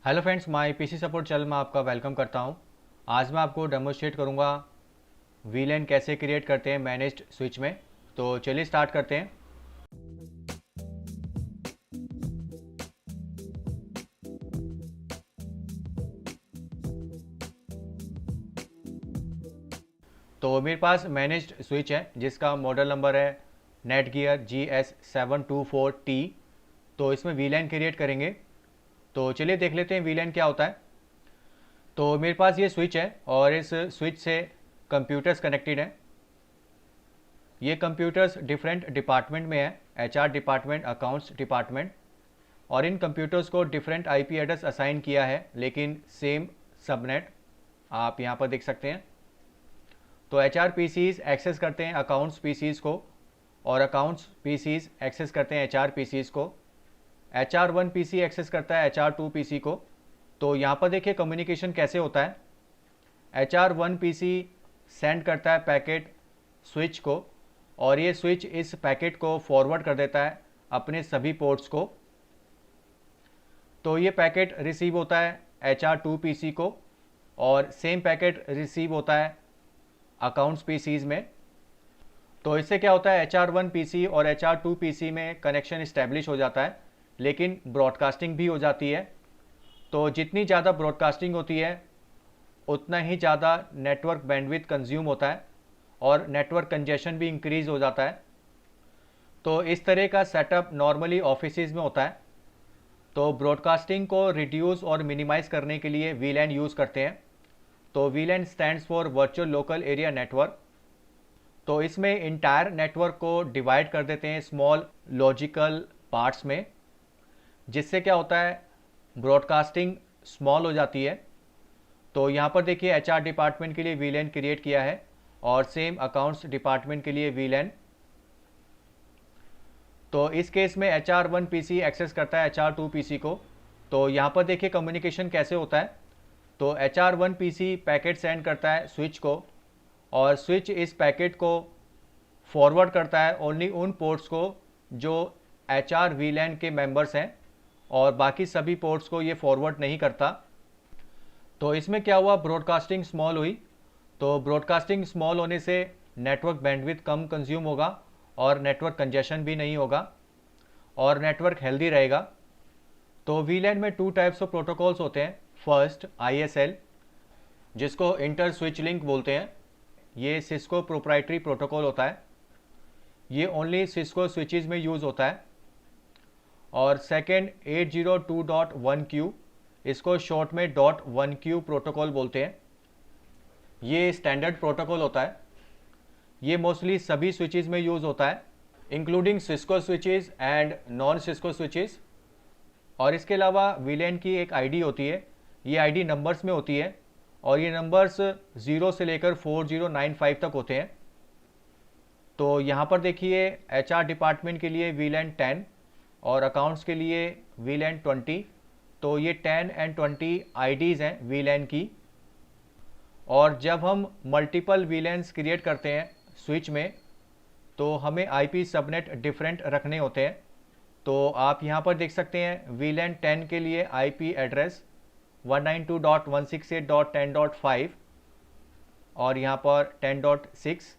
Hello friends, my PC support channel में आपका welcome करता हूं। आज मैं आपको डेमोन्स्ट्रेट करूंगा वीलैन कैसे क्रिएट करते हैं मैनेज्ड स्विच में। तो चलिए स्टार्ट करते हैं। तो मेरे पास मैनेज्ड स्विच है जिसका मॉडल नंबर है नेटगियर GS724T। तो इसमें वीलैन क्रिएट करेंगे। तो चलिए देख लेते हैं वीलैन क्या होता है। तो मेरे पास ये स्विच है और इस स्विच से कंप्यूटर्स कनेक्टेड हैं। ये कंप्यूटर्स डिफरेंट डिपार्टमेंट में है, HR डिपार्टमेंट, अकाउंट्स डिपार्टमेंट। और इन कंप्यूटर्स को डिफरेंट IP एड्रेस असाइन किया है, लेकिन सेम सबनेट आप यहाँ पर देख सकते हैं। तो HR PCs एक्सेस करते हैं अकाउंट्स PCs को, और अकाउंट्स PCs एक्सेस करते हैं HR PCs को। HR1 PC एक्सेस करता है HR2 PC को। तो यहाँ पर देखिए कम्युनिकेशन कैसे होता है। HR1 PC सेंड करता है पैकेट स्विच को, और ये स्विच इस पैकेट को फॉरवर्ड कर देता है अपने सभी पोर्ट्स को। तो ये पैकेट रिसीव होता है HR2 PC को, और सेम पैकेट रिसीव होता है अकाउंट्स PCs में। तो इससे क्या होता है, HR1 PC और HR2 PC में कनेक्शन इस्टेब्लिश हो जाता है, लेकिन ब्रॉडकास्टिंग भी हो जाती है। तो जितनी ज़्यादा ब्रॉडकास्टिंग होती है उतना ही ज़्यादा नेटवर्क बैंडविड्थ कंज्यूम होता है, और नेटवर्क कंजेशन भी इंक्रीज हो जाता है। तो इस तरह का सेटअप नॉर्मली ऑफिसेज में होता है। तो ब्रॉडकास्टिंग को रिड्यूस और मिनिमाइज करने के लिए वीलैन यूज़ करते हैं। तो वीलैन stands for virtual local area network. तो इसमें इंटायर नेटवर्क को डिवाइड कर देते हैं स्मॉल लॉजिकल पार्ट्स में, जिससे क्या होता है, ब्रॉडकास्टिंग स्मॉल हो जाती है। तो यहाँ पर देखिए HR डिपार्टमेंट के लिए वीलैन क्रिएट किया है, और सेम अकाउंट्स डिपार्टमेंट के लिए वीलैन। तो इस केस में HR1 PC एक्सेस करता है HR2 PC को। तो यहाँ पर देखिए कम्युनिकेशन कैसे होता है। तो HR1 PC पैकेट सेंड करता है स्विच को, और स्विच इस पैकेट को फॉरवर्ड करता है ओनली उन पोर्ट्स को जो HR वीलैन के मेंबर्स हैं, और बाकी सभी पोर्ट्स को ये फॉरवर्ड नहीं करता। तो इसमें क्या हुआ, ब्रॉडकास्टिंग स्मॉल हुई। तो ब्रॉडकास्टिंग स्मॉल होने से नेटवर्क बैंडविड्थ कम कंज्यूम होगा, और नेटवर्क कंजेशन भी नहीं होगा, और नेटवर्क हेल्दी रहेगा। तो वीलैन में 2 टाइप्स ऑफ प्रोटोकॉल्स होते हैं। फर्स्ट ISL, जिसको इंटर स्विच लिंक बोलते हैं। ये सिस्को प्रोप्राइटरी प्रोटोकॉल होता है, ये ओनली सिस्को स्विचेस में यूज़ होता है। और सेकेंड 802.1Q, इसको शॉर्ट में .1Q प्रोटोकॉल बोलते हैं। ये स्टैंडर्ड प्रोटोकॉल होता है, ये मोस्टली सभी स्विचेस में यूज़ होता है, including Cisco switches and non Cisco switches. और इसके अलावा वीलैन की एक ID होती है, ये ID नंबर्स में होती है, और ये नंबर्स 0 से लेकर 4095 तक होते हैं। तो यहाँ पर देखिए HR डिपार्टमेंट के लिए वीलैन 10 और अकाउंट्स के लिए वीलैन 20। तो ये 10 एंड 20 IDs हैं वीलैन की। और जब हम मल्टीपल वीलैन्स क्रिएट करते हैं स्विच में, तो हमें IP सबनेट डिफरेंट रखने होते हैं। तो आप यहाँ पर देख सकते हैं वीलैन 10 के लिए IP एड्रेस 192.168.10.5, और यहाँ पर 10.6,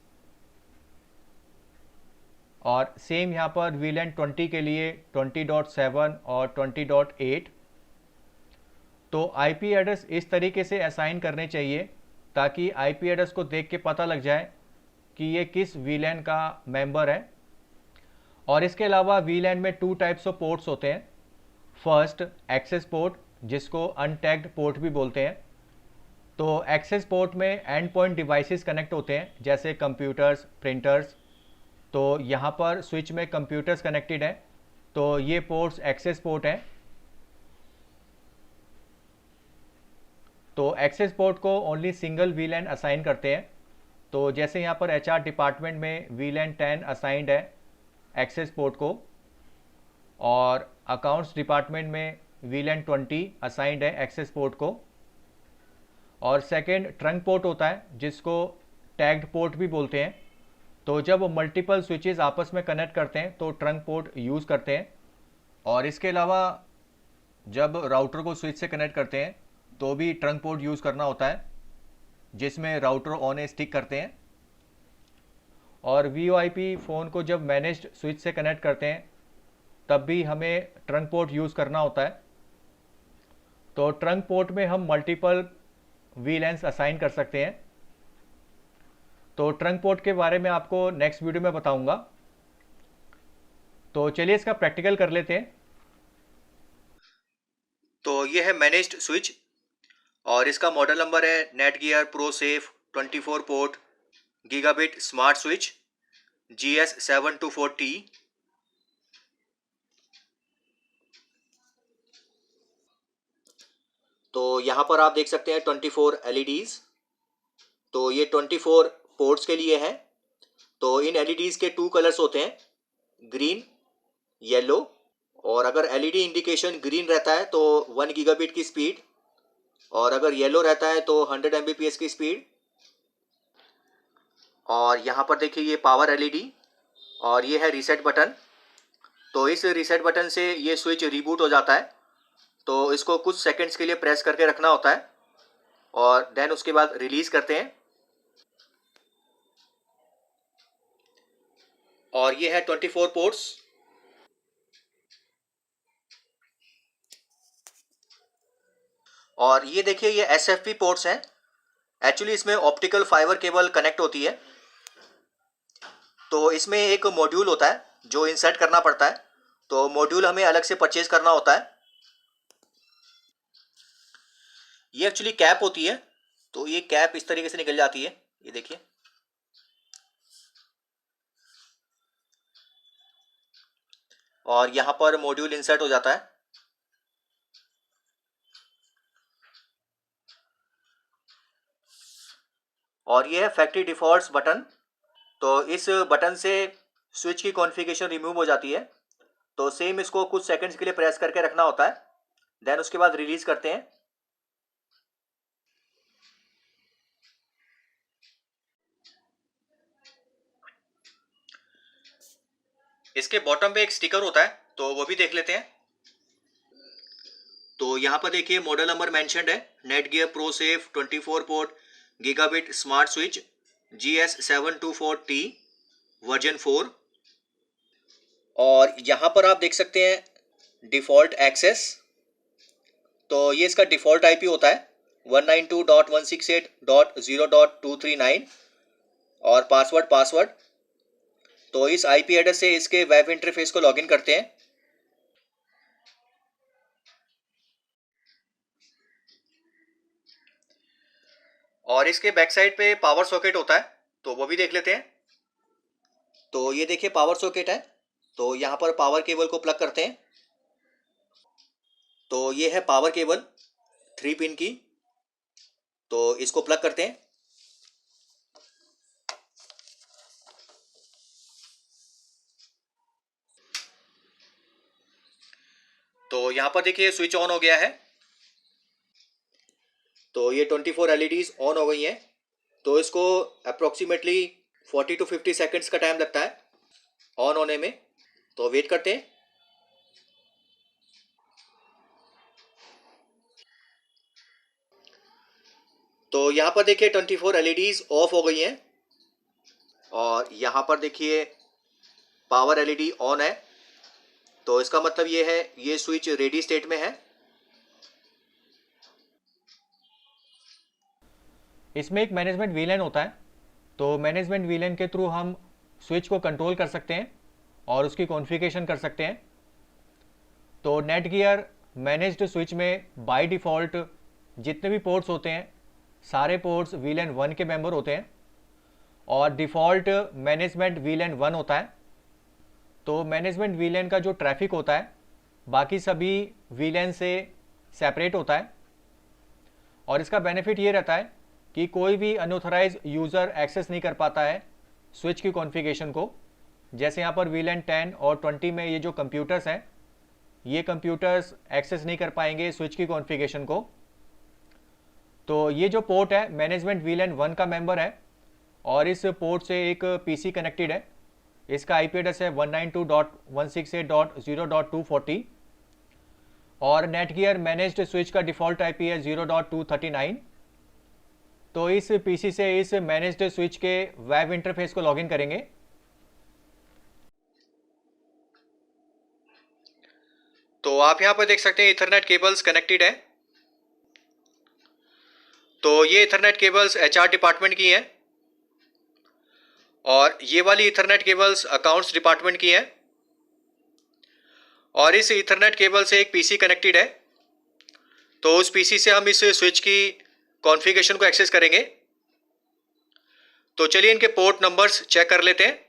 और सेम यहाँ पर वीलैन 20 के लिए 20.7 और 20.8। तो IP एड्रेस इस तरीके से असाइन करने चाहिए ताकि IP एड्रेस को देख के पता लग जाए कि ये किस वीलैन का मेंबर है। और इसके अलावा वीलैन में 2 टाइप्स ऑफ पोर्ट्स होते हैं। फर्स्ट एक्सेस पोर्ट, जिसको अनटैग्ड पोर्ट भी बोलते हैं। तो एक्सेस पोर्ट में एंड पॉइंट डिवाइसेस कनेक्ट होते हैं, जैसे कंप्यूटर्स, प्रिंटर्स। तो यहाँ पर स्विच में कंप्यूटर्स कनेक्टेड हैं, तो ये पोर्ट्स एक्सेस पोर्ट हैं। तो एक्सेस पोर्ट को ओनली सिंगल वीलैन असाइन करते हैं। तो जैसे यहाँ पर HR डिपार्टमेंट में वीलैन 10 असाइंड है एक्सेस पोर्ट को, और अकाउंट्स डिपार्टमेंट में वीलैन 20 असाइंड है एक्सेस पोर्ट को। और सेकेंड ट्रंक पोर्ट होता है, जिसको टैग्ड पोर्ट भी बोलते हैं। तो जब मल्टीपल स्विचेस आपस में कनेक्ट करते हैं तो ट्रंक पोर्ट यूज़ करते हैं। और इसके अलावा जब राउटर को स्विच से कनेक्ट करते हैं तो भी ट्रंक पोर्ट यूज़ करना होता है, जिसमें राउटर ऑन ए स्टिक करते हैं। और वीओआईपी फ़ोन को जब मैनेज्ड स्विच से कनेक्ट करते हैं तब भी हमें ट्रंक पोर्ट यूज़ करना होता है। तो ट्रंक पोर्ट में हम मल्टीपल वीलैन्स असाइन कर सकते हैं। तो ट्रंक पोर्ट के बारे में आपको नेक्स्ट वीडियो में बताऊंगा। तो चलिए इसका प्रैक्टिकल कर लेते हैं। तो ये है मैनेज्ड स्विच और इसका मॉडल नंबर है Netgear ProSafe 24 port gigabit smart switch GS724T। तो यहाँ पर आप देख सकते हैं 24 LEDs। तो ये 24 पोर्ट्स के लिए है। तो इन LEDs के 2 कलर्स होते हैं, ग्रीन, येलो। और अगर LED इंडिकेशन ग्रीन रहता है तो 1 गीगाबिट की स्पीड, और अगर येलो रहता है तो 100 Mbps की स्पीड। और यहाँ पर देखिए ये पावर LED और ये है रीसेट बटन। तो इस रीसेट बटन से ये स्विच रीबूट हो जाता है। तो इसको कुछ सेकंड्स के लिए प्रेस करके रखना होता है और देन उसके बाद रिलीज करते हैं। और ये है 24 पोर्ट्स। और ये देखिए ये SFP पोर्ट्स हैं। एक्चुअली इसमें ऑप्टिकल फाइबर केबल कनेक्ट होती है। तो इसमें एक मॉड्यूल होता है जो इंसर्ट करना पड़ता है। तो मॉड्यूल हमें अलग से परचेज करना होता है। ये एक्चुअली कैप होती है। तो ये कैप इस तरीके से निकल जाती है, ये देखिए। और यहां पर मॉड्यूल इंसर्ट हो जाता है। और ये है फैक्ट्री डिफॉल्ट्स बटन। तो इस बटन से स्विच की कॉन्फ़िगरेशन रिमूव हो जाती है। तो सेम इसको कुछ सेकंड्स के लिए प्रेस करके रखना होता है, देन उसके बाद रिलीज करते हैं। इसके बॉटम पे एक स्टिकर होता है, तो वो भी देख लेते हैं। तो यहाँ पर देखिए मॉडल नंबर मेंशन्ड है, Netgear ProSafe 24 port gigabit smart switch GS724T version 4। और यहाँ पर आप देख सकते हैं डिफ़ॉल्ट एक्सेस। तो ये इसका डिफ़ॉल्ट IP होता है 192.168.0.239 और पासवर्ड। तो इस IP एड्रेस से इसके वेब इंटरफेस को लॉगिन करते हैं। और इसके बैक साइड पे पावर सॉकेट होता है, तो वो भी देख लेते हैं। तो ये देखिए पावर सॉकेट है। तो यहाँ पर पावर केबल को प्लग करते हैं। तो ये है पावर केबल 3 पिन की। तो इसको प्लग करते हैं। तो यहाँ पर देखिए स्विच ऑन हो गया है। तो ये 24 LEDs ऑन हो गई हैं। तो इसको अप्रोक्सीमेटली 40 to 50 सेकेंड्स का टाइम लगता है ऑन होने में। तो वेट करते हैं। तो यहाँ पर देखिए 24 LEDs ऑफ हो गई हैं और यहाँ पर देखिए पावर LED ऑन है। तो इसका मतलब ये है ये स्विच रेडी स्टेट में है। इसमें एक मैनेजमेंट वीलैन होता है। तो मैनेजमेंट वीलैन के थ्रू हम स्विच को कंट्रोल कर सकते हैं और उसकी कॉन्फ़िगरेशन कर सकते हैं। तो नेटगियर मैनेज्ड स्विच में बाय डिफ़ॉल्ट जितने भी पोर्ट्स होते हैं सारे पोर्ट्स वीलैन 1 के मेंबर होते हैं और डिफ़ॉल्ट मैनेजमेंट वीलैन 1 होता है। तो मैनेजमेंट वीलैन का जो ट्रैफिक होता है बाकी सभी वीलैन से सेपरेट होता है। और इसका बेनिफिट ये रहता है कि कोई भी अनऑथराइज यूज़र एक्सेस नहीं कर पाता है स्विच की कॉन्फ़िगरेशन को। जैसे यहाँ पर वीलैन 10 और 20 में ये जो कंप्यूटर्स हैं ये कंप्यूटर्स एक्सेस नहीं कर पाएंगे स्विच की कॉन्फ़िगरेशन को। तो ये जो पोर्ट है मैनेजमेंट वीलैन 1 का मेंबर है और इस पोर्ट से एक PC कनेक्टेड है। इसका IP एड्रेस है 192.168.0.240 और नेटगियर मैनेज्ड स्विच का डिफ़ॉल्ट आईपी है 0.239। तो इस पीसी से इस मैनेज्ड स्विच के वेब इंटरफेस को लॉगिन करेंगे। तो आप यहां पर देख सकते हैं इथरनेट केबल्स कनेक्टेड है। तो ये इथरनेट केबल्स एचआर डिपार्टमेंट की हैं और ये वाली इथरनेट केबल्स अकाउंट्स डिपार्टमेंट की हैं। और इस इथरनेट केबल से एक पीसी कनेक्टेड है। तो उस पीसी से हम इस स्विच की कॉन्फ़िगरेशन को एक्सेस करेंगे। तो चलिए इनके पोर्ट नंबर्स चेक कर लेते हैं।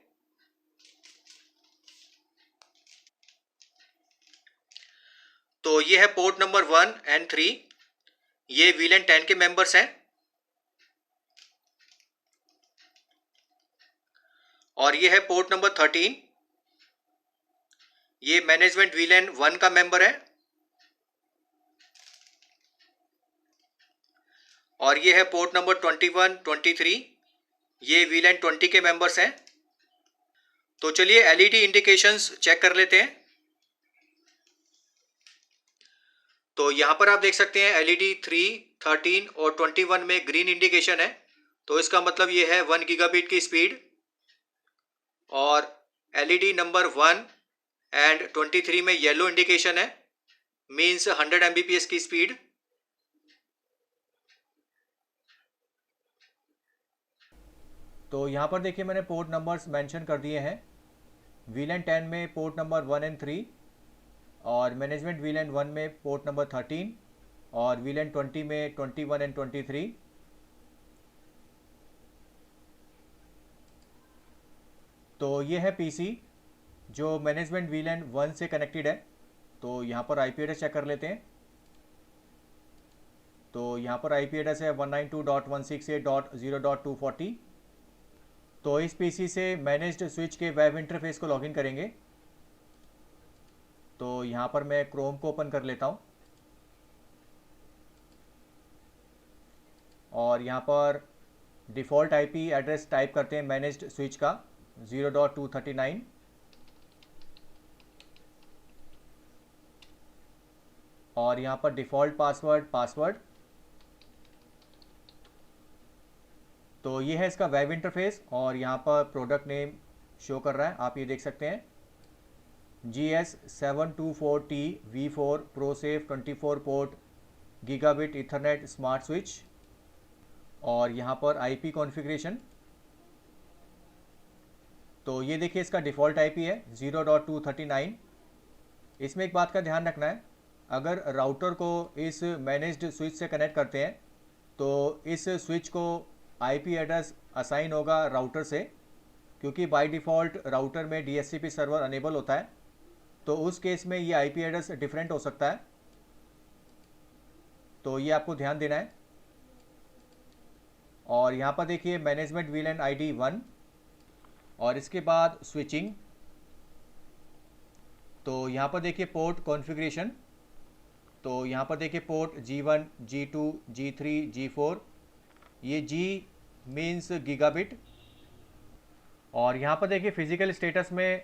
तो ये है पोर्ट नंबर 1 एंड 3। ये VLAN 10 के मेंबर्स हैं। और ये है पोर्ट नंबर 13। ये मैनेजमेंट VLAN 1 का मेंबर है। और ये है पोर्ट नंबर 21, 23। ये VLAN 20 के मेंबर्स हैं। तो चलिए एलईडी इंडिकेशंस चेक कर लेते हैं। तो यहां पर आप देख सकते हैं एलईडी 3, 13 और 21 में ग्रीन इंडिकेशन है। तो इसका मतलब ये है 1 गीगाबिट की स्पीड। और एलईडी नंबर 1 एंड 23 में येलो इंडिकेशन है, मीन्स 100 Mbps की स्पीड। तो यहाँ पर देखिए मैंने पोर्ट नंबर्स मेंशन कर दिए हैं। VLAN 10 में पोर्ट नंबर 1 एंड 3 और मैनेजमेंट VLAN 1 में पोर्ट नंबर 13 और VLAN 20 में 21 एंड 23। तो ये है पीसी जो मैनेजमेंट VLAN 1 से कनेक्टेड है। तो यहाँ पर आईपी एड्रेस चेक कर लेते हैं। तो यहाँ पर आईपी एड्रेस है 192.168.0.240। तो इस पीसी से मैनेज्ड स्विच के वेब इंटरफेस को लॉगिन करेंगे। तो यहाँ पर मैं क्रोम को ओपन कर लेता हूँ और यहाँ पर डिफ़ॉल्ट आईपी एड्रेस टाइप करते हैं मैनेज्ड स्विच का 0.239। और यहाँ पर डिफ़ॉल्ट पासवर्ड। तो ये है इसका वेब इंटरफेस और यहाँ पर प्रोडक्ट नेम शो कर रहा है, आप ये देख सकते हैं GS724T V4 ProSafe 24 port gigabit Ethernet smart switch. और यहाँ पर आईपी कॉन्फ़िगरेशन। तो ये देखिए इसका डिफ़ॉल्ट आईपी है 0.239। इसमें एक बात का ध्यान रखना है, अगर राउटर को इस मैनेज्ड स्विच से कनेक्ट करते हैं तो इस स्विच को आईपी एड्रेस असाइन होगा राउटर से, क्योंकि बाय डिफ़ॉल्ट राउटर में DHCP सर्वर अनेबल होता है। तो उस केस में ये आईपी एड्रेस डिफरेंट हो सकता है। तो ये आपको ध्यान देना है। और यहाँ पर देखिए मैनेजमेंट VLAN ID 1 और इसके बाद स्विचिंग। तो यहाँ पर देखिए पोर्ट कॉन्फ़िगरेशन। तो यहाँ पर देखिए port G1, G2, G3, G4। ये G मीन्स गीगाबिट। और यहाँ पर देखिए फिजिकल स्टेटस में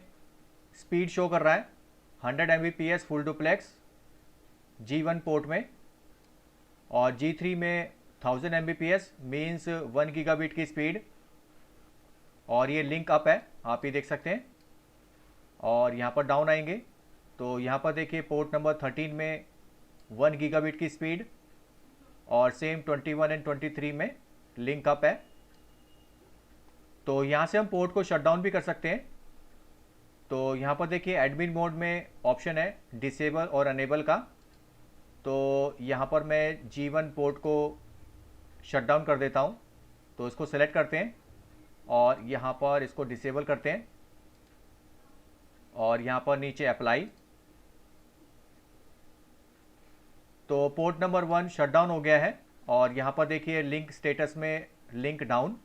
स्पीड शो कर रहा है 100 Mbps full duplex G1 port में। और G3 में 1000 Mbps मीन्स 1 गीगाबिट की स्पीड। और ये लिंक अप है, आप ये देख सकते हैं। और यहाँ पर डाउन आएंगे तो यहाँ पर देखिए पोर्ट नंबर 13 में 1 गीगाबिट की स्पीड और सेम 21 एंड 23 में लिंक अप है। तो यहाँ से हम पोर्ट को शट डाउन भी कर सकते हैं। तो यहाँ पर देखिए एडमिन मोड में ऑप्शन है डिसेबल और अनेबल का। तो यहाँ पर मैं G1 पोर्ट को शट डाउन कर देता हूँ। तो इसको सेलेक्ट करते हैं और यहाँ पर इसको डिसेबल करते हैं और यहाँ पर नीचे अप्लाई। तो पोर्ट नंबर 1 शट डाउन हो गया है और यहाँ पर देखिए लिंक स्टेटस में लिंक डाउन।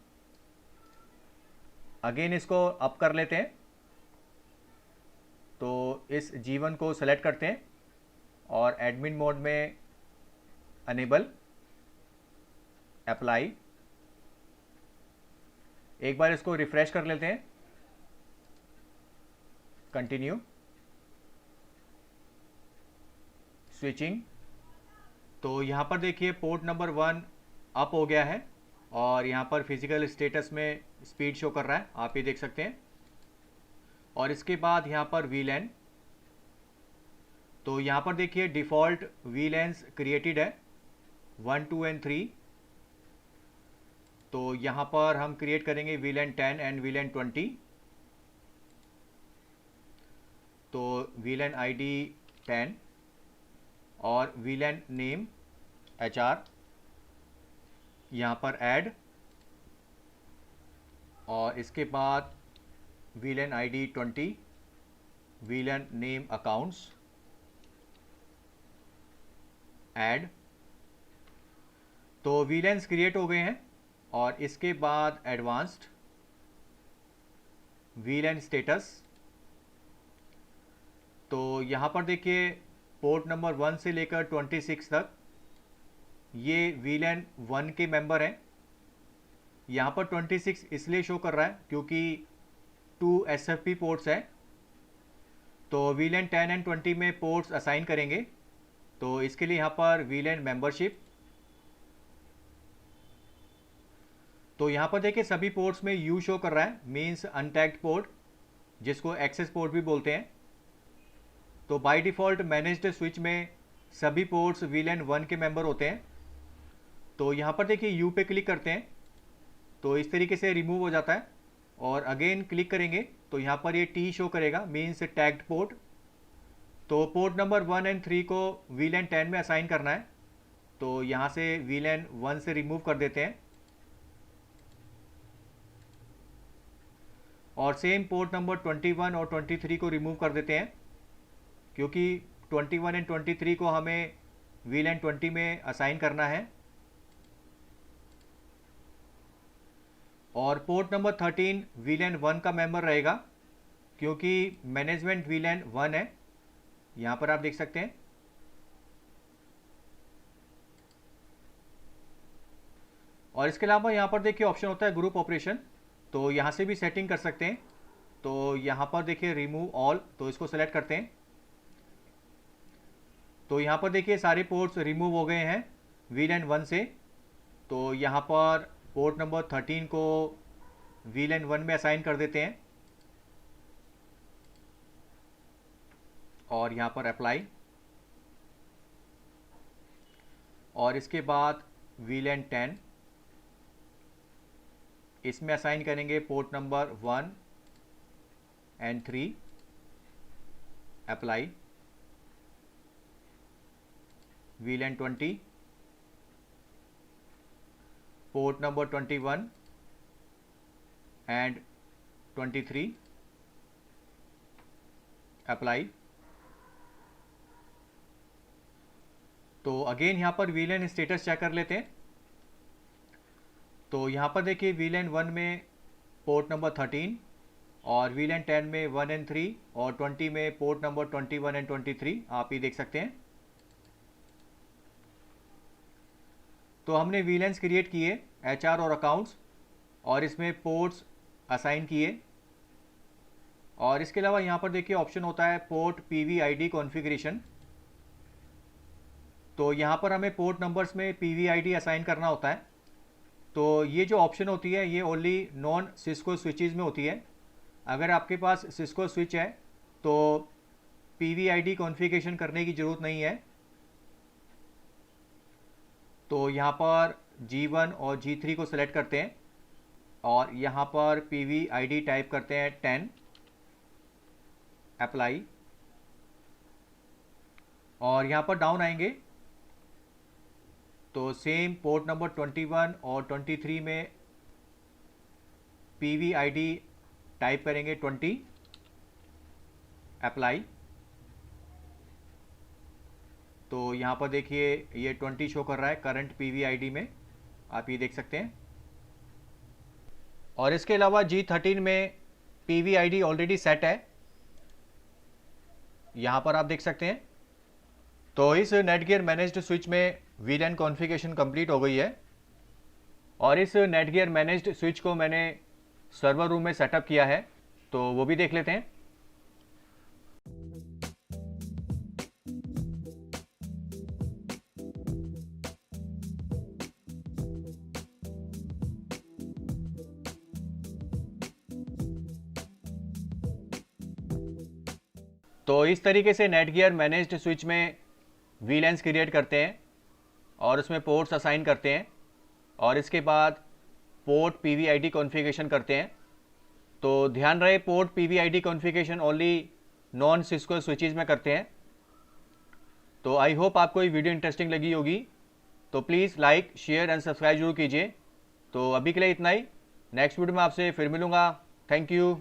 अगेन इसको अप कर लेते हैं। तो इस G1 को सेलेक्ट करते हैं और एडमिन मोड में अनेबल, अप्लाई। एक बार इसको रिफ्रेश कर लेते हैं, कंटिन्यू, स्विचिंग। तो यहाँ पर देखिए पोर्ट नंबर 1 अप हो गया है और यहाँ पर फिजिकल स्टेटस में स्पीड शो कर रहा है, आप ये देख सकते हैं। और इसके बाद यहाँ पर VLAN, तो यहाँ पर देखिए डिफ़ॉल्ट VLANs क्रिएटेड है 1, 2 एंड 3। तो यहाँ पर हम क्रिएट करेंगे VLAN 10 एंड VLAN 20। तो VLAN ID 10 और VLAN नेम HR, यहाँ पर ऐड, और इसके बाद VLAN ID 20, VLAN name accounts, add. तो VLANs क्रिएट हो गए हैं और इसके बाद एडवांस्ड VLAN स्टेटस। तो यहाँ पर देखिए पोर्ट नंबर 1 से लेकर 26 तक ये VLAN 1 के मेंबर हैं। यहाँ पर 26 इसलिए शो कर रहा है क्योंकि 2 SFP पोर्ट्स हैं। तो VLAN 10 एंड 20 में पोर्ट्स असाइन करेंगे। तो इसके लिए यहाँ पर VLAN मेंबरशिप, तो यहाँ पर देखिए सभी पोर्ट्स में U शो कर रहा है, मीन्स अनटैग्ड पोर्ट, जिसको एक्सेस पोर्ट भी बोलते हैं। तो बाय डिफ़ॉल्ट मैनेज्ड स्विच में सभी पोर्ट्स VLAN 1 के मेंबर होते हैं। तो यहाँ पर देखिए U पे क्लिक करते हैं तो इस तरीके से रिमूव हो जाता है, और अगेन क्लिक करेंगे तो यहाँ पर ये T शो करेगा, मीन्स टैग्ड पोर्ट। तो पोर्ट नंबर 1 एंड 3 को VLAN 10 में असाइन करना है। तो यहाँ से VLAN 1 से रिमूव कर देते हैं और सेम पोर्ट नंबर 21 और 23 को रिमूव कर देते हैं, क्योंकि 21 एंड 23 को हमें VLAN 20 में असाइन करना है। और पोर्ट नंबर 13 VLAN 1 का मेंबर रहेगा, क्योंकि मैनेजमेंट VLAN 1 है, यहाँ पर आप देख सकते हैं। और इसके अलावा यहाँ पर देखिए ऑप्शन होता है ग्रुप ऑपरेशन, तो यहाँ से भी सेटिंग कर सकते हैं। तो यहाँ पर देखिए रिमूव ऑल, तो इसको सेलेक्ट करते हैं। तो यहाँ पर देखिए सारे पोर्ट्स रिमूव हो गए हैं VLAN 1 से। तो यहाँ पर पोर्ट नंबर 13 को VLAN 1 में असाइन कर देते हैं और यहाँ पर अप्लाई, और इसके बाद VLAN 10 इसमें असाइन करेंगे port number 1 and 3, apply, VLAN 20 port number 21 and 23, apply. तो अगेन यहाँ पर VLAN स्टेटस चेक कर लेते हैं। तो यहाँ पर देखिए VLAN 1 में पोर्ट नंबर 13 और VLAN 10 में 1 एंड 3 और 20 में पोर्ट नंबर 21 एंड 23, आप ये देख सकते हैं। तो हमने VLANs क्रिएट किए, HR और अकाउंट्स, और इसमें पोर्ट्स असाइन किए। और इसके अलावा यहाँ पर देखिए ऑप्शन होता है पोर्ट PVID कॉन्फ़िगरेशन। तो यहाँ पर हमें पोर्ट नंबर्स में PVID असाइन करना होता है। तो ये जो ऑप्शन होती है ये ओनली नॉन सिस्को स्विचेज़ में होती है। अगर आपके पास सिस्को स्विच है तो PVID कॉन्फ़िगरेशन करने की ज़रूरत नहीं है। तो यहाँ पर G1 और G3 को सिलेक्ट करते हैं और यहाँ पर PVID टाइप करते हैं 10, अप्लाई, और यहाँ पर डाउन आएंगे तो सेम पोर्ट नंबर 21 और 23 में PVID टाइप करेंगे 20, अप्लाई। तो यहाँ पर देखिए ये 20 शो कर रहा है करंट PVID में, आप ये देख सकते हैं। और इसके अलावा G13 में PVID ऑलरेडी सेट है, यहाँ पर आप देख सकते हैं। तो इस नेटगियर मैनेज्ड स्विच में VLAN कॉन्फ़िगरेशन कंप्लीट हो गई है, और इस नेटगियर मैनेज्ड स्विच को मैंने सर्वर रूम में सेटअप किया है, तो वो भी देख लेते हैं। तो इस तरीके से नेटगियर मैनेज्ड स्विच में VLANs क्रिएट करते हैं और उसमें पोर्ट्स असाइन करते हैं और इसके बाद पोर्ट PVID कॉन्फ़िगरेशन करते हैं। तो ध्यान रहे, port PVID configuration only non Cisco switches में करते हैं। तो आई होप आपको ये वीडियो इंटरेस्टिंग लगी होगी, तो please like share and subscribe जरूर कीजिए। तो अभी के लिए इतना ही, नेक्स्ट वीडियो में आपसे फिर मिलूँगा। Thank you.